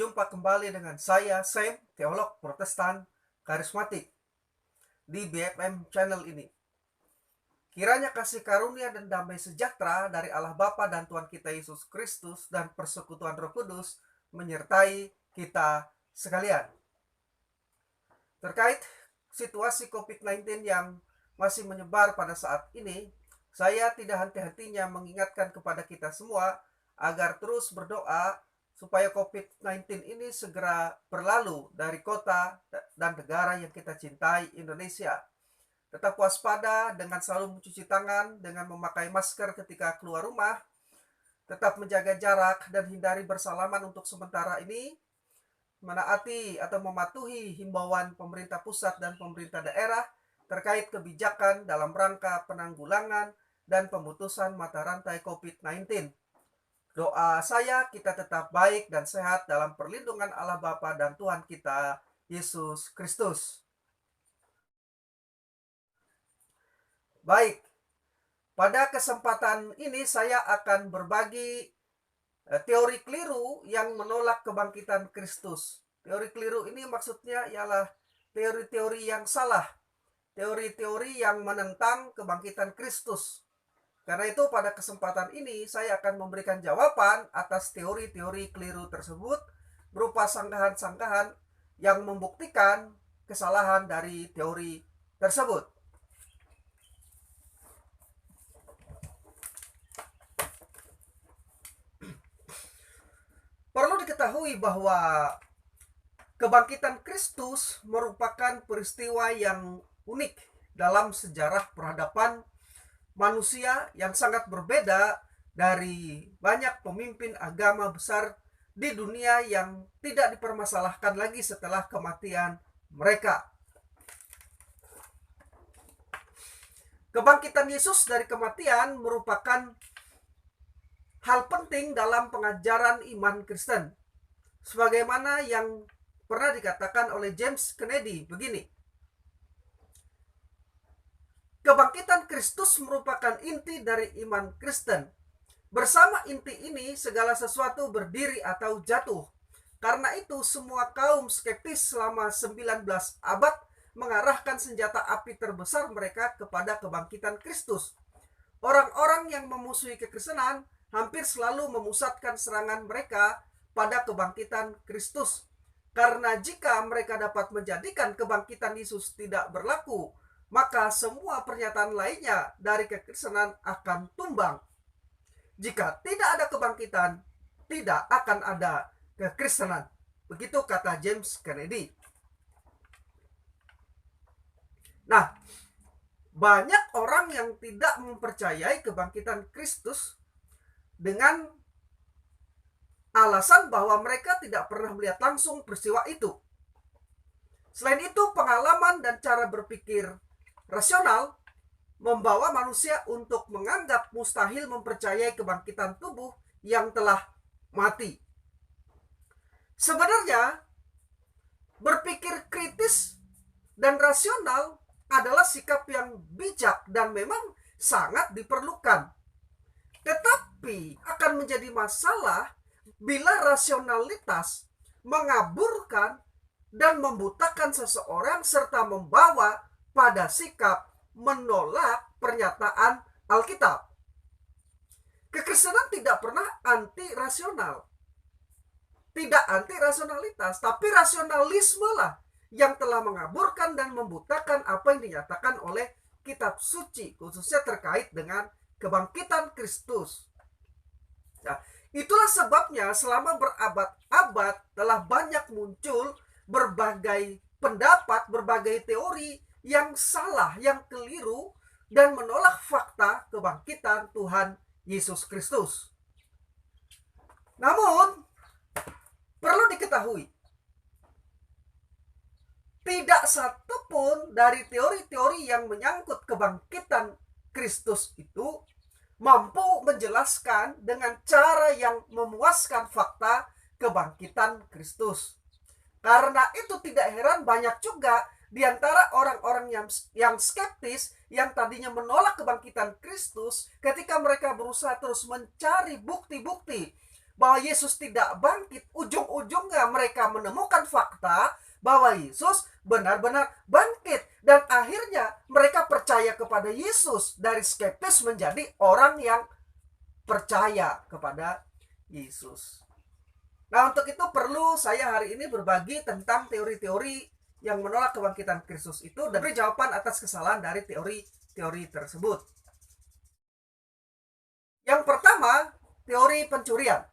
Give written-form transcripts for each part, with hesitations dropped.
Berjumpa kembali dengan saya, Sam, teolog Protestan karismatik di BFM channel ini. Kiranya kasih karunia dan damai sejahtera dari Allah Bapa dan Tuhan kita Yesus Kristus dan persekutuan Roh Kudus menyertai kita sekalian. Terkait situasi COVID-19 yang masih menyebar pada saat ini, saya tidak henti-hentinya mengingatkan kepada kita semua agar terus berdoa supaya COVID-19 ini segera berlalu dari kota dan negara yang kita cintai, Indonesia. Tetap waspada dengan selalu mencuci tangan, dengan memakai masker ketika keluar rumah, tetap menjaga jarak dan hindari bersalaman untuk sementara ini, menaati atau mematuhi himbauan pemerintah pusat dan pemerintah daerah terkait kebijakan dalam rangka penanggulangan dan pemutusan mata rantai COVID-19. Doa saya kita tetap baik dan sehat dalam perlindungan Allah Bapa dan Tuhan kita Yesus Kristus. Baik, pada kesempatan ini saya akan berbagi teori keliru yang menolak kebangkitan Kristus. Teori keliru ini maksudnya ialah teori-teori yang salah, teori-teori yang menentang kebangkitan Kristus. Karena itu pada kesempatan ini saya akan memberikan jawaban atas teori-teori keliru tersebut berupa sanggahan-sanggahan yang membuktikan kesalahan dari teori tersebut. Perlu diketahui bahwa kebangkitan Kristus merupakan peristiwa yang unik dalam sejarah peradaban manusia yang sangat berbeda dari banyak pemimpin agama besar di dunia yang tidak dipermasalahkan lagi setelah kematian mereka. Kebangkitan Yesus dari kematian merupakan hal penting dalam pengajaran iman Kristen. Sebagaimana yang pernah dikatakan oleh James Kennedy begini. Kebangkitan Kristus merupakan inti dari iman Kristen. Bersama inti ini segala sesuatu berdiri atau jatuh. Karena itu semua kaum skeptis selama 19 abad mengarahkan senjata api terbesar mereka kepada kebangkitan Kristus. Orang-orang yang memusuhi kekristenan hampir selalu memusatkan serangan mereka pada kebangkitan Kristus. Karena jika mereka dapat menjadikan kebangkitan Yesus tidak berlaku, maka semua pernyataan lainnya dari kekristenan akan tumbang. Jika tidak ada kebangkitan, tidak akan ada kekristenan. Begitu kata James Kennedy. Nah, banyak orang yang tidak mempercayai kebangkitan Kristus dengan alasan bahwa mereka tidak pernah melihat langsung peristiwa itu. Selain itu, pengalaman dan cara berpikir rasional membawa manusia untuk menganggap mustahil mempercayai kebangkitan tubuh yang telah mati. Sebenarnya, berpikir kritis dan rasional adalah sikap yang bijak dan memang sangat diperlukan. Tetapi akan menjadi masalah bila rasionalitas mengaburkan dan membutakan seseorang serta membawa pada sikap menolak pernyataan Alkitab. Kekristenan tidak pernah anti-rasional. Tidak anti-rasionalitas, tapi rasionalisme lah yang telah mengaburkan dan membutakan apa yang dinyatakan oleh kitab suci, khususnya terkait dengan kebangkitan Kristus. Nah, itulah sebabnya selama berabad-abad telah banyak muncul berbagai pendapat, berbagai teori yang salah, yang keliru, dan menolak fakta kebangkitan Tuhan Yesus Kristus. Namun, perlu diketahui, tidak satupun dari teori-teori yang menyangkut kebangkitan Kristus itu mampu menjelaskan dengan cara yang memuaskan fakta kebangkitan Kristus. Karena itu tidak heran banyak juga di antara orang-orang yang skeptis, yang tadinya menolak kebangkitan Kristus, ketika mereka berusaha terus mencari bukti-bukti bahwa Yesus tidak bangkit, ujung-ujungnya mereka menemukan fakta bahwa Yesus benar-benar bangkit. Dan akhirnya mereka percaya kepada Yesus. Dari skeptis menjadi orang yang percaya kepada Yesus. Nah, untuk itu perlu saya hari ini berbagi tentang teori-teori yang menolak kebangkitan Kristus itu dan beri jawaban atas kesalahan dari teori-teori tersebut. Yang pertama, teori pencurian.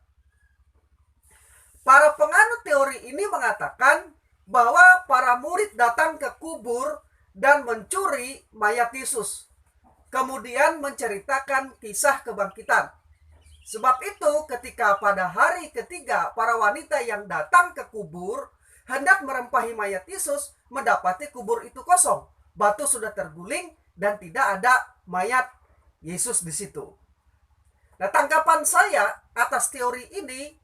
Para penganut teori ini mengatakan bahwa para murid datang ke kubur dan mencuri mayat Yesus, kemudian menceritakan kisah kebangkitan. Sebab itu ketika pada hari ketiga para wanita yang datang ke kubur hendak merempahi mayat Yesus, mendapati kubur itu kosong. Batu sudah terguling dan tidak ada mayat Yesus di situ. Nah, tanggapan saya atas teori ini,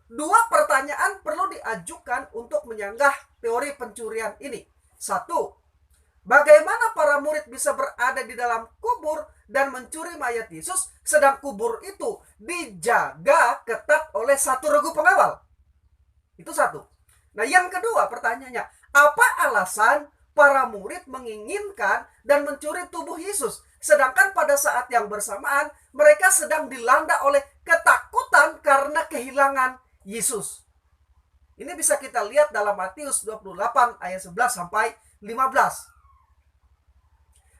dua pertanyaan perlu diajukan untuk menyanggah teori pencurian ini. Satu, bagaimana para murid bisa berada di dalam kubur dan mencuri mayat Yesus, sedang kubur itu dijaga ketat oleh satu regu pengawal? Itu satu. Nah, yang kedua pertanyaannya, apa alasan para murid menginginkan dan mencuri tubuh Yesus, sedangkan pada saat yang bersamaan mereka sedang dilanda oleh ketakutan karena kehilangan Yesus? Ini bisa kita lihat dalam Matius 28 ayat 11 sampai 15.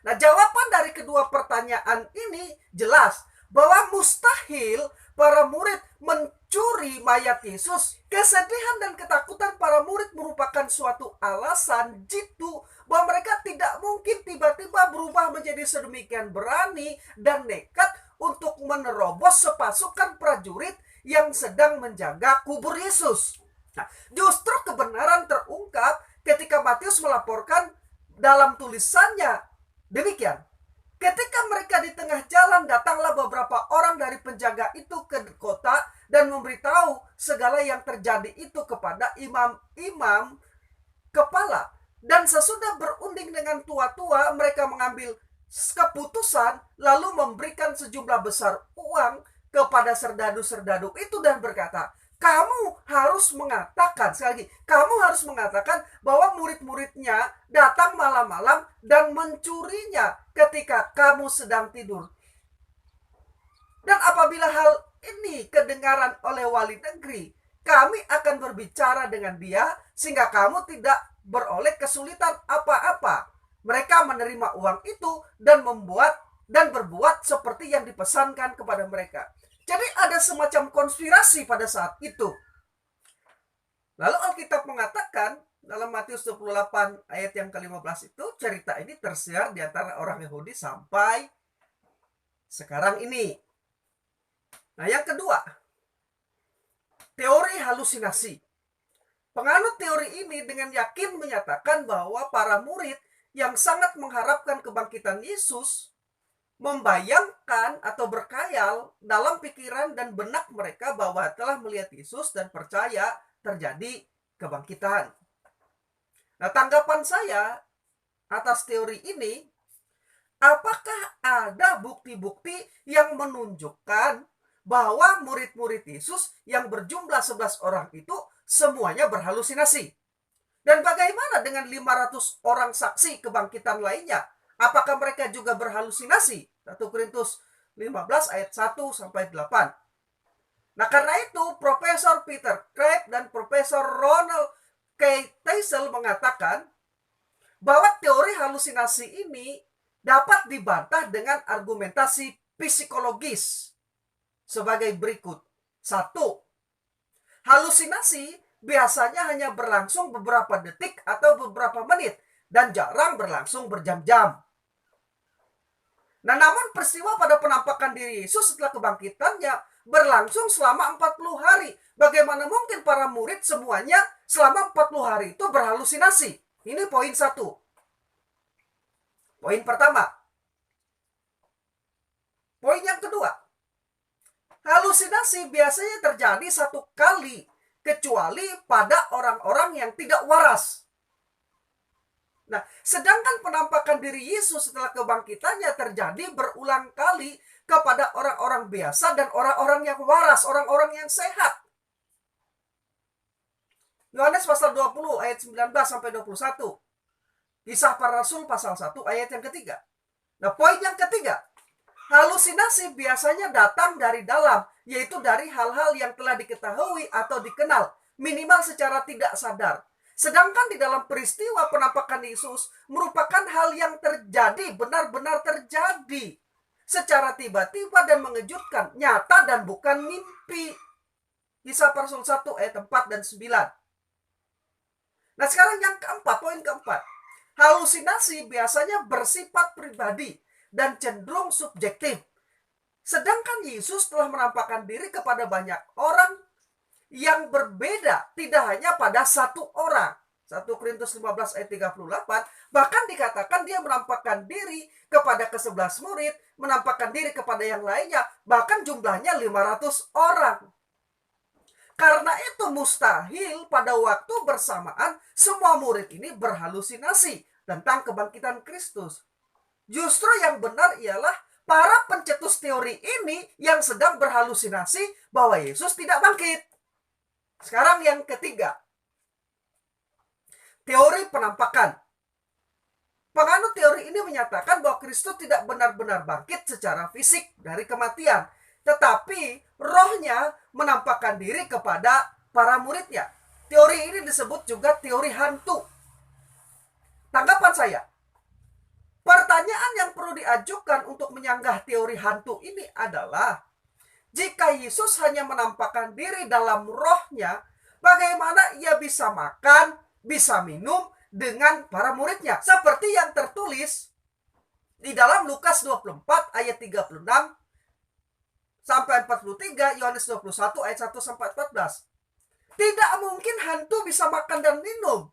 Nah, jawaban dari kedua pertanyaan ini jelas bahwa mustahil para murid mencuri mayat Yesus. Kesedihan dan ketakutan para murid merupakan suatu alasan jitu bahwa mereka tidak mungkin tiba-tiba berubah menjadi sedemikian berani dan nekat untuk menerobos sepasukan prajurit yang sedang menjaga kubur Yesus. Nah, justru kebenaran terungkap ketika Matius melaporkan dalam tulisannya demikian. Ketika mereka di tengah jalan, datanglah beberapa orang dari penjaga itu ke kota dan memberitahu segala yang terjadi itu kepada imam-imam kepala. Dan sesudah berunding dengan tua-tua, mereka mengambil keputusan lalu memberikan sejumlah besar uang kepada serdadu-serdadu itu dan berkata, kamu harus mengatakan, sekali lagi, kamu harus mengatakan bahwa murid-muridnya datang malam-malam dan mencurinya ketika kamu sedang tidur. Dan apabila hal ini kedengaran oleh wali negeri, kami akan berbicara dengan dia sehingga kamu tidak beroleh kesulitan apa-apa. Mereka menerima uang itu dan berbuat seperti yang dipesankan kepada mereka. Jadi ada semacam konspirasi pada saat itu. Lalu Alkitab mengatakan dalam Matius 28 ayat yang ke-15 itu, cerita ini tersiar di antara orang Yahudi sampai sekarang ini. Nah, yang kedua, teori halusinasi. Penganut teori ini dengan yakin menyatakan bahwa para murid yang sangat mengharapkan kebangkitan Yesus membayangkan atau berkhayal dalam pikiran dan benak mereka bahwa telah melihat Yesus dan percaya terjadi kebangkitan. Nah, tanggapan saya atas teori ini, apakah ada bukti-bukti yang menunjukkan bahwa murid-murid Yesus yang berjumlah 11 orang itu semuanya berhalusinasi? Dan bagaimana dengan 500 orang saksi kebangkitan lainnya? Apakah mereka juga berhalusinasi? 1 Korintus 15 ayat 1 sampai 8. Nah, karena itu Profesor Peter Craig dan Profesor Ronald K. Teisel mengatakan bahwa teori halusinasi ini dapat dibantah dengan argumentasi psikologis sebagai berikut. 1. Halusinasi biasanya hanya berlangsung beberapa detik atau beberapa menit dan jarang berlangsung berjam-jam. Nah, namun peristiwa pada penampakan diri Yesus setelah kebangkitannya berlangsung selama 40 hari. Bagaimana mungkin para murid semuanya selama 40 hari itu berhalusinasi? Ini poin 1. Poin pertama. Poin yang kedua. Halusinasi biasanya terjadi satu kali, kecuali pada orang-orang yang tidak waras. Nah, sedangkan penampakan diri Yesus setelah kebangkitannya terjadi berulang kali kepada orang-orang biasa dan orang-orang yang waras, orang-orang yang sehat. Yohanes pasal 20 ayat 19 sampai 21. Kisah Para Rasul pasal 1 ayat yang ketiga. Nah, poin yang ketiga, halusinasi biasanya datang dari dalam, yaitu dari hal-hal yang telah diketahui atau dikenal, minimal secara tidak sadar. Sedangkan di dalam peristiwa penampakan Yesus merupakan hal yang terjadi, benar-benar terjadi secara tiba-tiba dan mengejutkan, nyata dan bukan mimpi. Kisah Para Rasul 1 ayat 4 dan 9. Nah, sekarang yang keempat, poin keempat. Halusinasi biasanya bersifat pribadi dan cenderung subjektif. Sedangkan Yesus telah menampakkan diri kepada banyak orang yang berbeda, tidak hanya pada satu orang. 1 Korintus 15 ayat 38, bahkan dikatakan dia menampakkan diri kepada ke-11 murid, menampakkan diri kepada yang lainnya, bahkan jumlahnya 500 orang. Karena itu mustahil pada waktu bersamaan semua murid ini berhalusinasi tentang kebangkitan Kristus. Justru yang benar ialah para pencetus teori ini yang sedang berhalusinasi bahwa Yesus tidak bangkit. Sekarang yang ketiga, teori penampakan. Penganut teori ini menyatakan bahwa Kristus tidak benar-benar bangkit secara fisik dari kematian, tetapi rohnya menampakkan diri kepada para muridnya. Teori ini disebut juga teori hantu. Tanggapan saya, pertanyaan yang perlu diajukan untuk menyanggah teori hantu ini adalah, jika Yesus hanya menampakkan diri dalam rohnya, bagaimana ia bisa makan, bisa minum dengan para muridnya? Seperti yang tertulis di dalam Lukas 24 ayat 36 sampai 43, Yohanes 21 ayat 1 sampai 14. Tidak mungkin hantu bisa makan dan minum.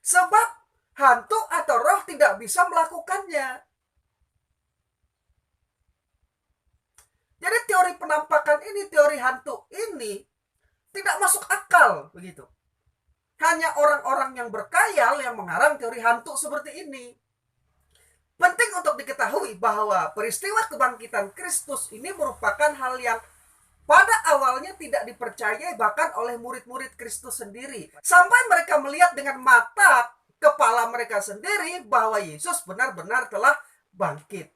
Sebab hantu atau roh tidak bisa melakukannya. Jadi teori penampakan ini, teori hantu ini tidak masuk akal begitu. Hanya orang-orang yang berkhayal yang mengarang teori hantu seperti ini. Penting untuk diketahui bahwa peristiwa kebangkitan Kristus ini merupakan hal yang pada awalnya tidak dipercayai bahkan oleh murid-murid Kristus sendiri. Sampai mereka melihat dengan mata kepala mereka sendiri bahwa Yesus benar-benar telah bangkit.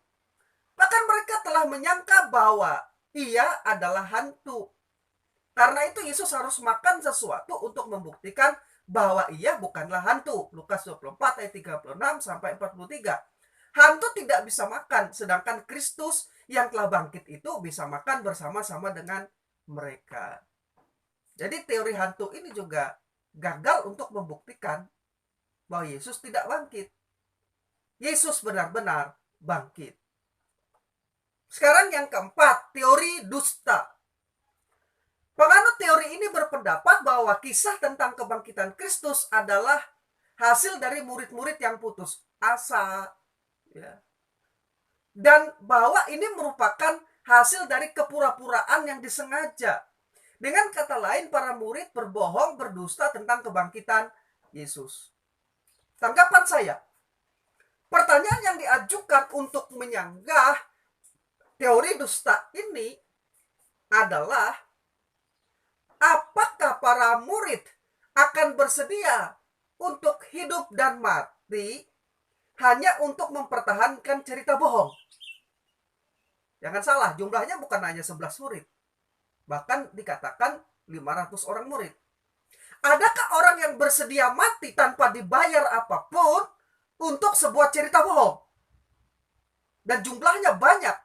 Bahkan mereka telah menyangka bahwa ia adalah hantu. Karena itu Yesus harus makan sesuatu untuk membuktikan bahwa ia bukanlah hantu. Lukas 24 ayat 36 sampai 43. Hantu tidak bisa makan, sedangkan Kristus yang telah bangkit itu bisa makan bersama-sama dengan mereka. Jadi teori hantu ini juga gagal untuk membuktikan bahwa Yesus tidak bangkit. Yesus benar-benar bangkit. Sekarang yang keempat, teori dusta. Penganut teori ini berpendapat bahwa kisah tentang kebangkitan Kristus adalah hasil dari murid-murid yang putus asa, ya. Dan bahwa ini merupakan hasil dari kepura-puraan yang disengaja. Dengan kata lain, para murid berbohong, berdusta tentang kebangkitan Yesus. Tanggapan saya, pertanyaan yang diajukan untuk menyanggah teori dusta ini adalah, apakah para murid akan bersedia untuk hidup dan mati hanya untuk mempertahankan cerita bohong? Jangan salah, jumlahnya bukan hanya 11 murid. Bahkan dikatakan 500 orang murid. Adakah orang yang bersedia mati tanpa dibayar apapun untuk sebuah cerita bohong? Dan jumlahnya banyak.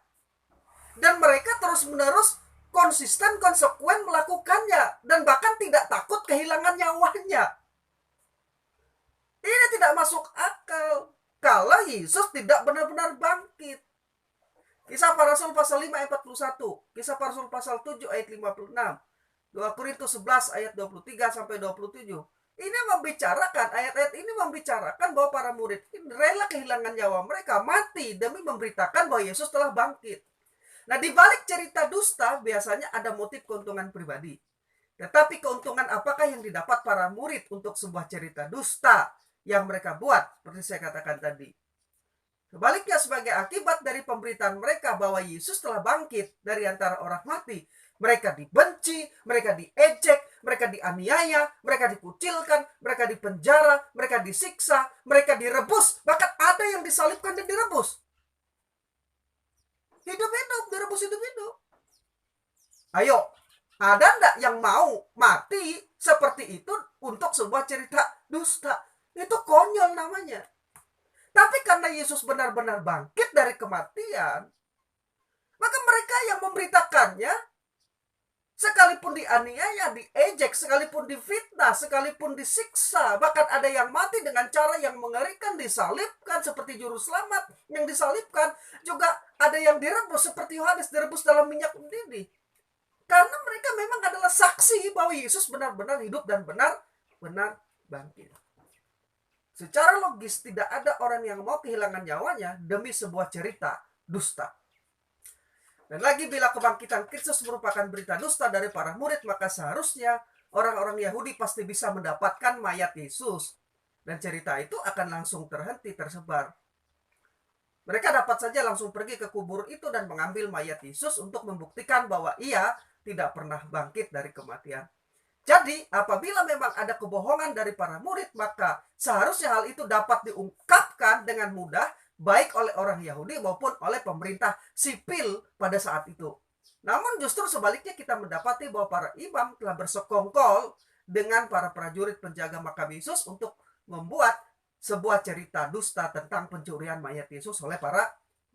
Dan mereka terus-menerus konsisten, konsekuen melakukannya. Dan bahkan tidak takut kehilangan nyawanya. Ini tidak masuk akal kalau Yesus tidak benar-benar bangkit. Kisah Para Rasul pasal 5 ayat 41, Kisah Para Rasul pasal 7 ayat 56, 2 Korintus 11 ayat 23 sampai 27. Ini membicarakan, ayat-ayat ini membicarakan bahwa para murid ini rela kehilangan nyawa mereka, mati demi memberitakan bahwa Yesus telah bangkit. Nah, di balik cerita dusta biasanya ada motif keuntungan pribadi. Tetapi keuntungan apakah yang didapat para murid untuk sebuah cerita dusta yang mereka buat, seperti saya katakan tadi? Sebaliknya, sebagai akibat dari pemberitaan mereka bahwa Yesus telah bangkit dari antara orang mati, mereka dibenci, mereka diejek, mereka dianiaya, mereka dikucilkan, mereka dipenjara, mereka disiksa, mereka direbus, bahkan ada yang disalibkan dan direbus. Hidup-hidup, direbus hidup-hidup. Ayo, ada enggak yang mau mati seperti itu untuk sebuah cerita dusta? Itu konyol namanya. Tapi karena Yesus benar-benar bangkit dari kematian, maka mereka yang memberitakannya, sekalipun dianiaya, diejek, sekalipun difitnah, sekalipun disiksa, bahkan ada yang mati dengan cara yang mengerikan, disalibkan seperti juru selamat yang disalibkan, juga ada yang direbus seperti Yohanes direbus dalam minyak mendidih. Karena mereka memang adalah saksi bahwa Yesus benar-benar hidup dan benar-benar bangkit. Secara logis tidak ada orang yang mau kehilangan nyawanya demi sebuah cerita dusta. Dan lagi, bila kebangkitan Kristus merupakan berita dusta dari para murid, maka seharusnya orang-orang Yahudi pasti bisa mendapatkan mayat Yesus. Dan cerita itu akan langsung terhenti, tersebar. Mereka dapat saja langsung pergi ke kubur itu dan mengambil mayat Yesus untuk membuktikan bahwa ia tidak pernah bangkit dari kematian. Jadi, apabila memang ada kebohongan dari para murid, maka seharusnya hal itu dapat diungkapkan dengan mudah, baik oleh orang Yahudi maupun oleh pemerintah sipil pada saat itu. Namun justru sebaliknya, kita mendapati bahwa para imam telah bersekongkol dengan para prajurit penjaga makam Yesus untuk membuat sebuah cerita dusta tentang pencurian mayat Yesus oleh para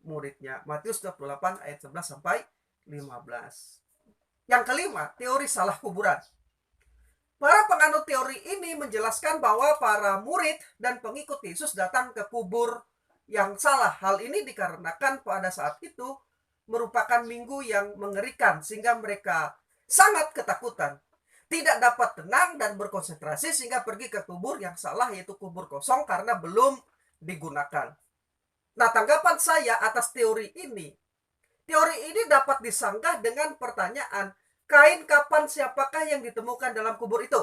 muridnya. Matius 28 ayat 11 sampai 15. Yang kelima, teori salah kuburan. Para penganut teori ini menjelaskan bahwa para murid dan pengikut Yesus datang ke kubur yang salah. Hal ini dikarenakan pada saat itu merupakan minggu yang mengerikan, sehingga mereka sangat ketakutan, tidak dapat tenang dan berkonsentrasi, sehingga pergi ke kubur yang salah, yaitu kubur kosong karena belum digunakan. Nah, tanggapan saya atas teori ini dapat disanggah dengan pertanyaan, kain kapan siapakah yang ditemukan dalam kubur itu?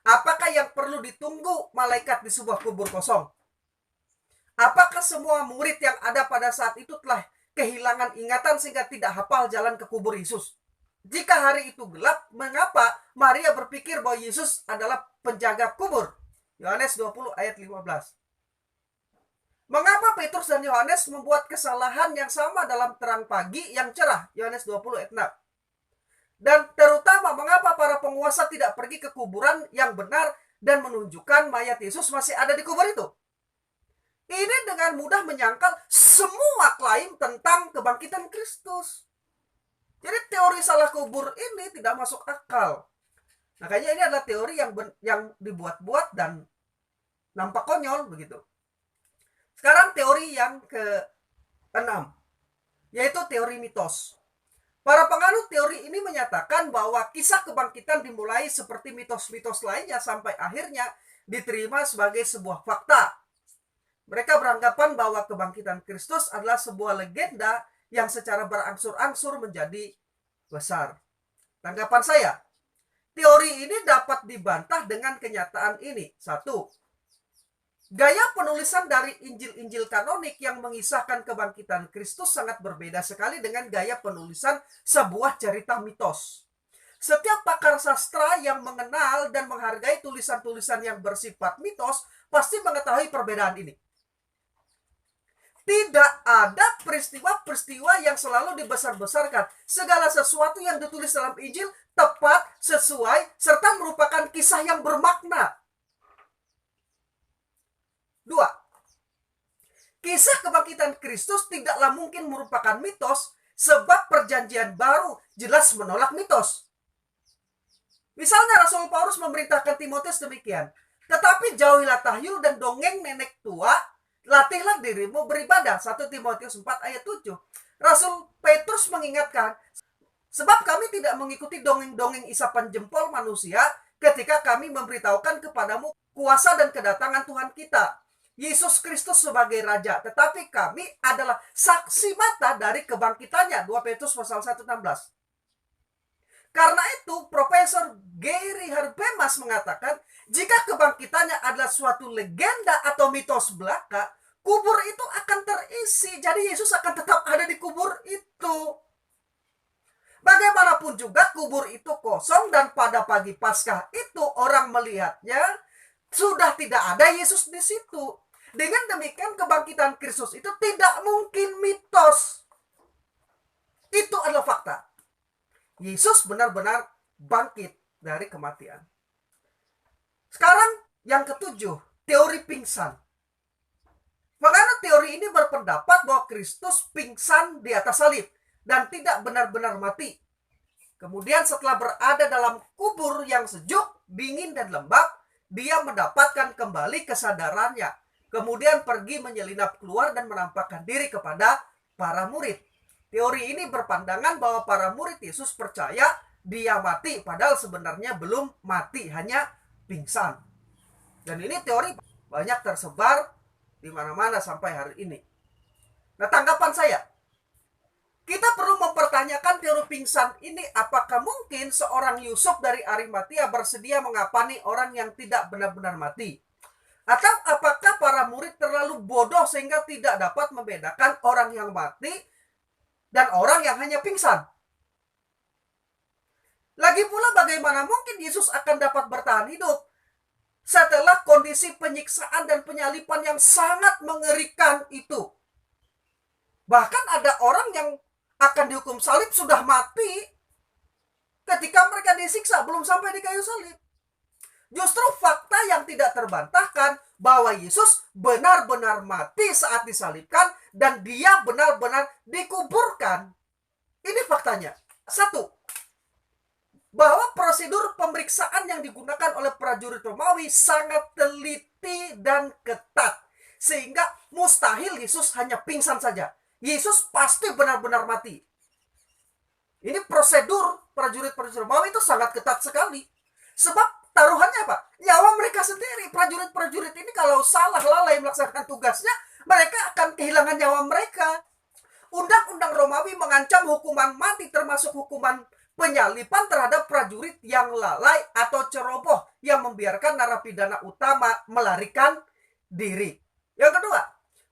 Apakah yang perlu ditunggu malaikat di sebuah kubur kosong? Apakah semua murid yang ada pada saat itu telah kehilangan ingatan sehingga tidak hafal jalan ke kubur Yesus? Jika hari itu gelap, mengapa Maria berpikir bahwa Yesus adalah penjaga kubur? Yohanes 20 ayat 15. Mengapa Petrus dan Yohanes membuat kesalahan yang sama dalam terang pagi yang cerah? Yohanes 20 ayat 6. Dan terutama, mengapa para penguasa tidak pergi ke kuburan yang benar dan menunjukkan mayat Yesus masih ada di kubur itu? Ini dengan mudah menyangkal semua klaim tentang kebangkitan Kristus. Jadi teori salah kubur ini tidak masuk akal. Makanya ini adalah teori yang dibuat-buat dan nampak konyol begitu. Sekarang teori yang ke-6, yaitu teori mitos. Para penganut teori ini menyatakan bahwa kisah kebangkitan dimulai seperti mitos-mitos lainnya sampai akhirnya diterima sebagai sebuah fakta. Mereka beranggapan bahwa kebangkitan Kristus adalah sebuah legenda yang secara berangsur-angsur menjadi besar. Tanggapan saya, teori ini dapat dibantah dengan kenyataan ini. 1. Gaya penulisan dari Injil-Injil kanonik yang mengisahkan kebangkitan Kristus sangat berbeda sekali dengan gaya penulisan sebuah cerita mitos. Setiap pakar sastra yang mengenal dan menghargai tulisan-tulisan yang bersifat mitos pasti mengetahui perbedaan ini. Tidak ada peristiwa-peristiwa yang selalu dibesar-besarkan. Segala sesuatu yang ditulis dalam Injil tepat, sesuai, serta merupakan kisah yang bermakna. 2. Kisah kebangkitan Kristus tidaklah mungkin merupakan mitos, sebab perjanjian baru jelas menolak mitos. Misalnya Rasul Paulus memerintahkan Timotius demikian, tetapi jauhilah tahyul dan dongeng nenek tua, latihlah dirimu beribadah. 1 Timotius 4 ayat 7. Rasul Petrus mengingatkan, sebab kami tidak mengikuti dongeng-dongeng isapan jempol manusia ketika kami memberitahukan kepadamu kuasa dan kedatangan Tuhan kita, Yesus Kristus sebagai Raja, tetapi kami adalah saksi mata dari kebangkitannya. 2 Petrus pasal 1:16. Karena itu, Profesor Gary Habermas mengatakan, jika kebangkitannya adalah suatu legenda atau mitos belaka, kubur itu akan terisi. Jadi Yesus akan tetap ada di kubur itu. Bagaimanapun juga kubur itu kosong, dan pada pagi Paskah itu orang melihatnya sudah tidak ada Yesus di situ. Dengan demikian kebangkitan Kristus itu tidak mungkin mitos. Itu adalah fakta. Yesus benar-benar bangkit dari kematian. Sekarang yang ketujuh, teori pingsan. Makanya teori ini berpendapat bahwa Kristus pingsan di atas salib dan tidak benar-benar mati. Kemudian setelah berada dalam kubur yang sejuk, dingin, dan lembab, dia mendapatkan kembali kesadarannya. Kemudian pergi menyelinap keluar dan menampakkan diri kepada para murid. Teori ini berpandangan bahwa para murid Yesus percaya dia mati, padahal sebenarnya belum mati, hanya pingsan. Dan ini teori banyak tersebar di mana-mana sampai hari ini. Nah, tanggapan saya, kita perlu mempertanyakan teori pingsan ini. Apakah mungkin seorang Yusuf dari Arimatia bersedia mengapani orang yang tidak benar-benar mati? Atau apakah para murid terlalu bodoh sehingga tidak dapat membedakan orang yang mati dan orang yang hanya pingsan? Lagi pula, bagaimana mungkin Yesus akan dapat bertahan hidup setelah kondisi penyiksaan dan penyalipan yang sangat mengerikan itu? Bahkan ada orang yang akan dihukum salib sudah mati ketika mereka disiksa, belum sampai di kayu salib. Justru fakta yang tidak terbantahkan bahwa Yesus benar-benar mati saat disalibkan dan dia benar-benar dikuburkan. Ini faktanya. Satu, bahwa prosedur pemeriksaan yang digunakan oleh prajurit Romawi sangat teliti dan ketat, sehingga mustahil Yesus hanya pingsan saja. Yesus pasti benar-benar mati. Ini prosedur prajurit-prajurit Romawi itu sangat ketat sekali. Sebab taruhannya apa? Nyawa mereka sendiri. Prajurit-prajurit ini kalau salah lalai melaksanakan tugasnya, mereka akan kehilangan nyawa mereka. Undang-undang Romawi mengancam hukuman mati, termasuk hukuman penyalipan terhadap prajurit yang lalai atau ceroboh yang membiarkan narapidana utama melarikan diri. Yang kedua,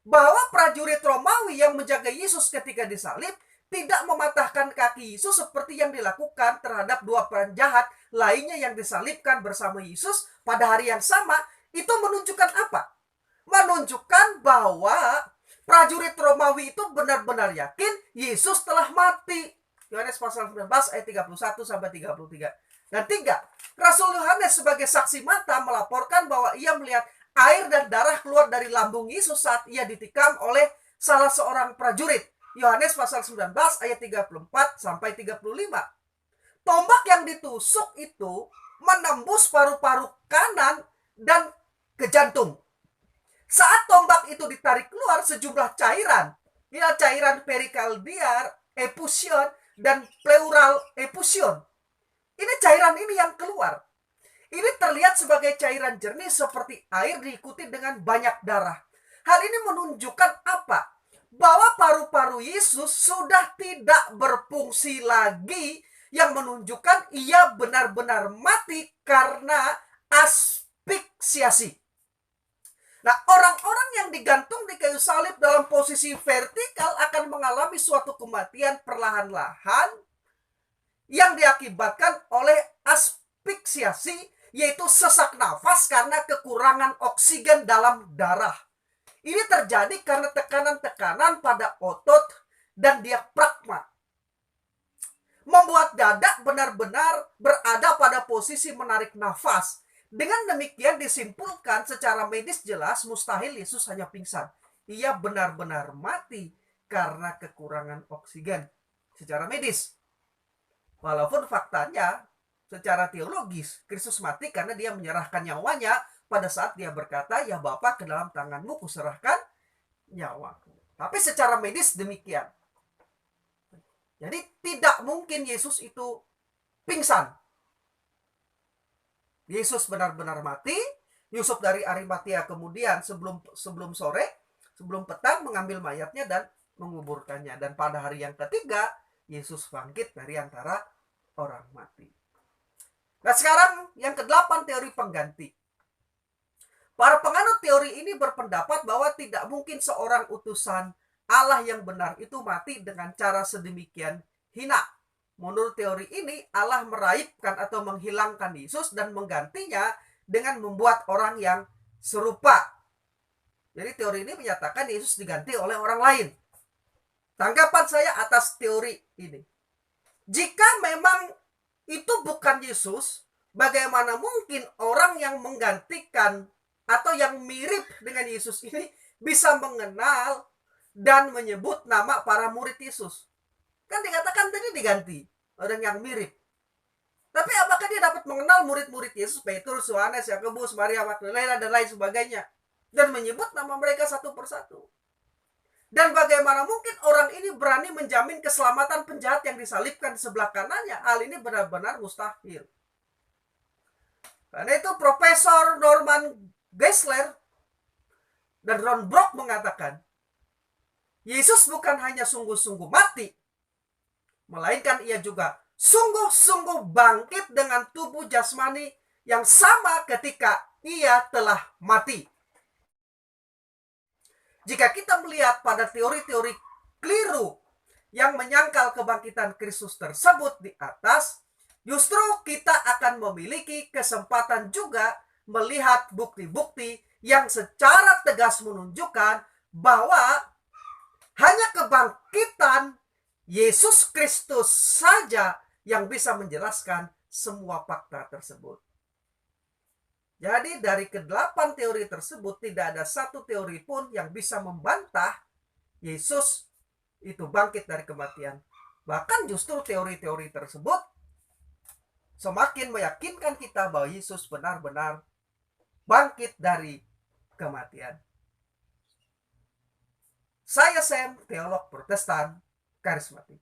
bahwa prajurit Romawi yang menjaga Yesus ketika disalib tidak mematahkan kaki Yesus seperti yang dilakukan terhadap dua penjahat lainnya yang disalibkan bersama Yesus pada hari yang sama. Itu menunjukkan apa? Menunjukkan bahwa prajurit Romawi itu benar-benar yakin Yesus telah mati. Yohanes pasal 19 ayat 31 sampai 33. Dan tiga, Rasul Yohanes sebagai saksi mata melaporkan bahwa ia melihat air dan darah keluar dari lambung Yesus saat ia ditikam oleh salah seorang prajurit. Yohanes pasal 19 ayat 34 sampai 35. Tombak yang ditusuk itu menembus paru-paru kanan dan ke jantung. Saat tombak itu ditarik keluar, sejumlah cairan, ya, cairan perikardial effusion dan pleural effusion. Ini cairan ini yang keluar. Ini terlihat sebagai cairan jernih seperti air diikuti dengan banyak darah. Hal ini menunjukkan apa? Bahwa paru-paru Yesus sudah tidak berfungsi lagi, yang menunjukkan ia benar-benar mati karena asfiksiasi. Nah, orang-orang yang digantung di kayu salib dalam posisi vertikal akan mengalami suatu kematian perlahan-lahan yang diakibatkan oleh asfiksiasi, yaitu sesak nafas karena kekurangan oksigen dalam darah. Ini terjadi karena tekanan-tekanan pada otot dan diafragma, membuat dada benar-benar berada pada posisi menarik nafas. Dengan demikian disimpulkan secara medis jelas mustahil Yesus hanya pingsan. Ia benar-benar mati karena kekurangan oksigen secara medis. Walaupun faktanya secara teologis Kristus mati karena dia menyerahkan nyawanya pada saat dia berkata, "Ya Bapa, ke dalam tanganmu kuserahkan nyawaku." Tapi secara medis demikian. Jadi tidak mungkin Yesus itu pingsan. Yesus benar-benar mati. Yusuf dari Arimatia kemudian sebelum sore, sebelum petang mengambil mayatnya dan menguburkannya. Dan pada hari yang ketiga, Yesus bangkit dari antara orang mati. Nah, sekarang yang ke-8, teori pengganti. Para penganut teori ini berpendapat bahwa tidak mungkin seorang utusan Allah yang benar itu mati dengan cara sedemikian hina. Menurut teori ini, Allah meraibkan atau menghilangkan Yesus dan menggantinya dengan membuat orang yang serupa. Jadi teori ini menyatakan Yesus diganti oleh orang lain. Tanggapan saya atas teori ini, jika memang itu bukan Yesus, bagaimana mungkin orang yang menggantikan atau yang mirip dengan Yesus ini bisa mengenal dan menyebut nama para murid Yesus? Kan dikatakan tadi diganti orang yang mirip. Tapi apakah dia dapat mengenal murid-murid Yesus, Petrus, Yohanes, Yakobus, Maria Magdalena, dan lain sebagainya, dan menyebut nama mereka satu persatu? Dan bagaimana mungkin orang ini berani menjamin keselamatan penjahat yang disalibkan di sebelah kanannya? Hal ini benar-benar mustahil. Karena itu Profesor Norman Geisler dan Ron Brock mengatakan, Yesus bukan hanya sungguh-sungguh mati, melainkan ia juga sungguh-sungguh bangkit dengan tubuh jasmani yang sama ketika ia telah mati. Jika kita melihat pada teori-teori keliru yang menyangkal kebangkitan Kristus tersebut di atas, justru kita akan memiliki kesempatan juga melihat bukti-bukti yang secara tegas menunjukkan bahwa hanya kebangkitan Yesus Kristus saja yang bisa menjelaskan semua fakta tersebut. Jadi dari ke-8 teori tersebut tidak ada satu teori pun yang bisa membantah Yesus itu bangkit dari kematian. Bahkan justru teori-teori tersebut semakin meyakinkan kita bahwa Yesus benar-benar bangkit dari kematian. Saya Sam, teolog Protestan karismatik.